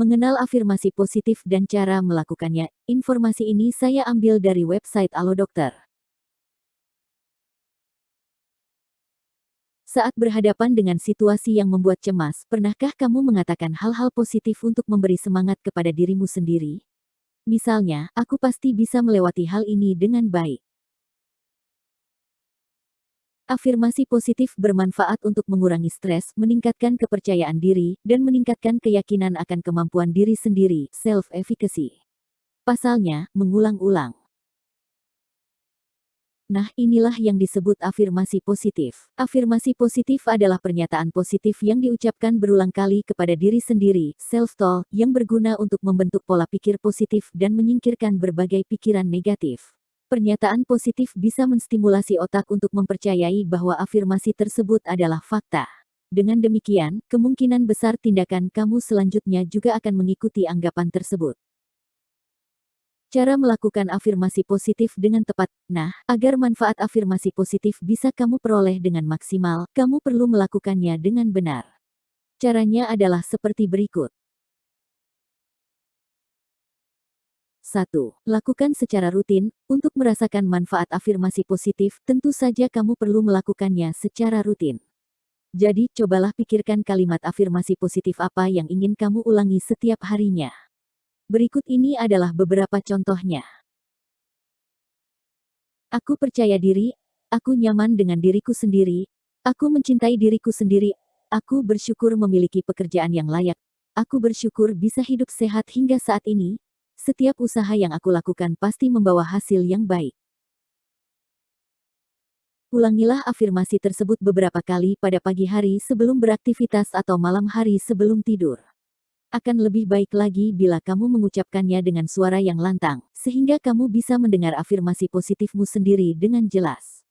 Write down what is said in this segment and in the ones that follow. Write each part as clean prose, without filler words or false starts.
Mengenal afirmasi positif dan cara melakukannya. Informasi ini saya ambil dari website Alo Dokter. Saat berhadapan dengan situasi yang membuat cemas, pernahkah kamu mengatakan hal-hal positif untuk memberi semangat kepada dirimu sendiri? Misalnya, aku pasti bisa melewati hal ini dengan baik. Afirmasi positif bermanfaat untuk mengurangi stres, meningkatkan kepercayaan diri, dan meningkatkan keyakinan akan kemampuan diri sendiri, self-efficacy. Pasalnya, mengulang-ulang. Nah, inilah yang disebut afirmasi positif. Afirmasi positif adalah pernyataan positif yang diucapkan berulang kali kepada diri sendiri, self-talk, yang berguna untuk membentuk pola pikir positif dan menyingkirkan berbagai pikiran negatif. Pernyataan positif bisa menstimulasi otak untuk mempercayai bahwa afirmasi tersebut adalah fakta. Dengan demikian, kemungkinan besar tindakan kamu selanjutnya juga akan mengikuti anggapan tersebut. Cara melakukan afirmasi positif dengan tepat. Nah, agar manfaat afirmasi positif bisa kamu peroleh dengan maksimal, kamu perlu melakukannya dengan benar. Caranya adalah seperti berikut. 1. Lakukan secara rutin. Untuk merasakan manfaat afirmasi positif, tentu saja kamu perlu melakukannya secara rutin. Jadi, cobalah pikirkan kalimat afirmasi positif apa yang ingin kamu ulangi setiap harinya. Berikut ini adalah beberapa contohnya. Aku percaya diri, aku nyaman dengan diriku sendiri, aku mencintai diriku sendiri, aku bersyukur memiliki pekerjaan yang layak, aku bersyukur bisa hidup sehat hingga saat ini. Setiap usaha yang aku lakukan pasti membawa hasil yang baik. Ulangilah afirmasi tersebut beberapa kali pada pagi hari sebelum beraktivitas atau malam hari sebelum tidur. Akan lebih baik lagi bila kamu mengucapkannya dengan suara yang lantang, sehingga kamu bisa mendengar afirmasi positifmu sendiri dengan jelas.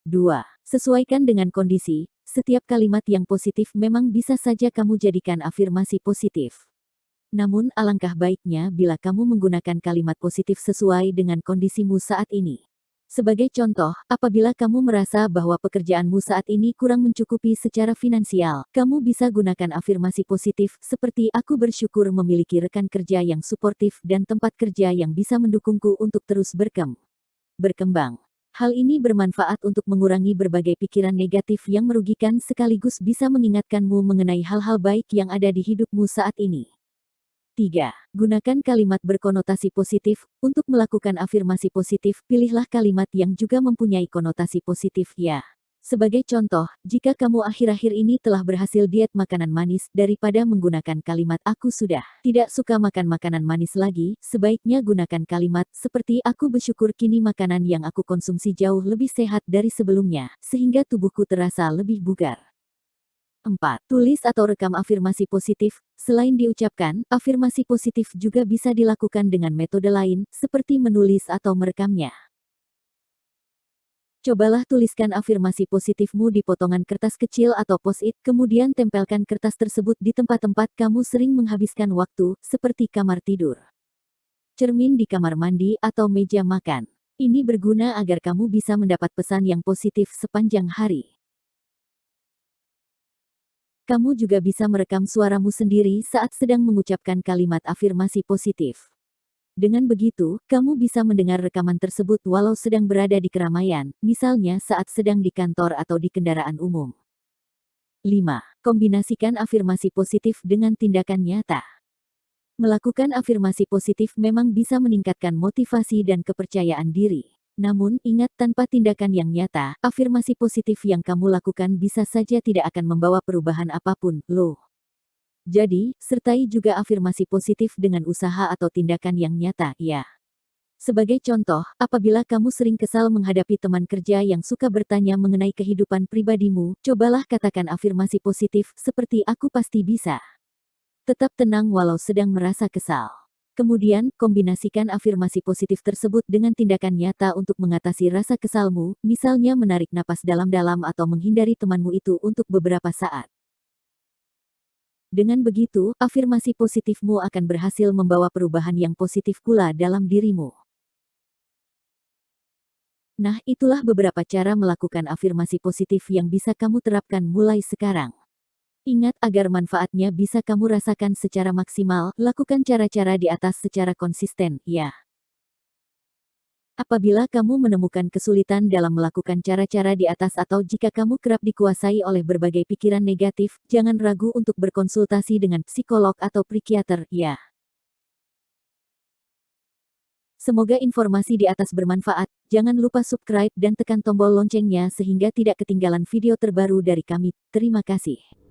2. Sesuaikan dengan kondisi. Setiap kalimat yang positif memang bisa saja kamu jadikan afirmasi positif. Namun, alangkah baiknya bila kamu menggunakan kalimat positif sesuai dengan kondisimu saat ini. Sebagai contoh, apabila kamu merasa bahwa pekerjaanmu saat ini kurang mencukupi secara finansial, kamu bisa gunakan afirmasi positif seperti aku bersyukur memiliki rekan kerja yang suportif dan tempat kerja yang bisa mendukungku untuk terus berkembang. Hal ini bermanfaat untuk mengurangi berbagai pikiran negatif yang merugikan sekaligus bisa mengingatkanmu mengenai hal-hal baik yang ada di hidupmu saat ini. 3. Gunakan kalimat berkonotasi positif. Untuk melakukan afirmasi positif, pilihlah kalimat yang juga mempunyai konotasi positif ya. Sebagai contoh, jika kamu akhir-akhir ini telah berhasil diet makanan manis, daripada menggunakan kalimat aku sudah tidak suka makan makanan manis lagi, sebaiknya gunakan kalimat seperti aku bersyukur kini makanan yang aku konsumsi jauh lebih sehat dari sebelumnya, sehingga tubuhku terasa lebih bugar. 4. Tulis atau rekam afirmasi positif. Selain diucapkan, afirmasi positif juga bisa dilakukan dengan metode lain, seperti menulis atau merekamnya. Cobalah tuliskan afirmasi positifmu di potongan kertas kecil atau post-it, kemudian tempelkan kertas tersebut di tempat-tempat kamu sering menghabiskan waktu, seperti kamar tidur, cermin di kamar mandi, atau meja makan. Ini berguna agar kamu bisa mendapat pesan yang positif sepanjang hari. Kamu juga bisa merekam suaramu sendiri saat sedang mengucapkan kalimat afirmasi positif. Dengan begitu, kamu bisa mendengar rekaman tersebut walau sedang berada di keramaian, misalnya saat sedang di kantor atau di kendaraan umum. 5. Kombinasikan afirmasi positif dengan tindakan nyata. Melakukan afirmasi positif memang bisa meningkatkan motivasi dan kepercayaan diri. Namun, ingat tanpa tindakan yang nyata, afirmasi positif yang kamu lakukan bisa saja tidak akan membawa perubahan apapun, loh. Jadi, sertai juga afirmasi positif dengan usaha atau tindakan yang nyata, ya. Sebagai contoh, apabila kamu sering kesal menghadapi teman kerja yang suka bertanya mengenai kehidupan pribadimu, cobalah katakan afirmasi positif seperti aku pasti bisa. Tetap tenang walau sedang merasa kesal. Kemudian, kombinasikan afirmasi positif tersebut dengan tindakan nyata untuk mengatasi rasa kesalmu, misalnya menarik napas dalam-dalam atau menghindari temanmu itu untuk beberapa saat. Dengan begitu, afirmasi positifmu akan berhasil membawa perubahan yang positif pula dalam dirimu. Nah, itulah beberapa cara melakukan afirmasi positif yang bisa kamu terapkan mulai sekarang. Ingat, agar manfaatnya bisa kamu rasakan secara maksimal, lakukan cara-cara di atas secara konsisten, ya. Apabila kamu menemukan kesulitan dalam melakukan cara-cara di atas atau jika kamu kerap dikuasai oleh berbagai pikiran negatif, jangan ragu untuk berkonsultasi dengan psikolog atau psikiater, ya. Semoga informasi di atas bermanfaat. Jangan lupa subscribe dan tekan tombol loncengnya sehingga tidak ketinggalan video terbaru dari kami. Terima kasih.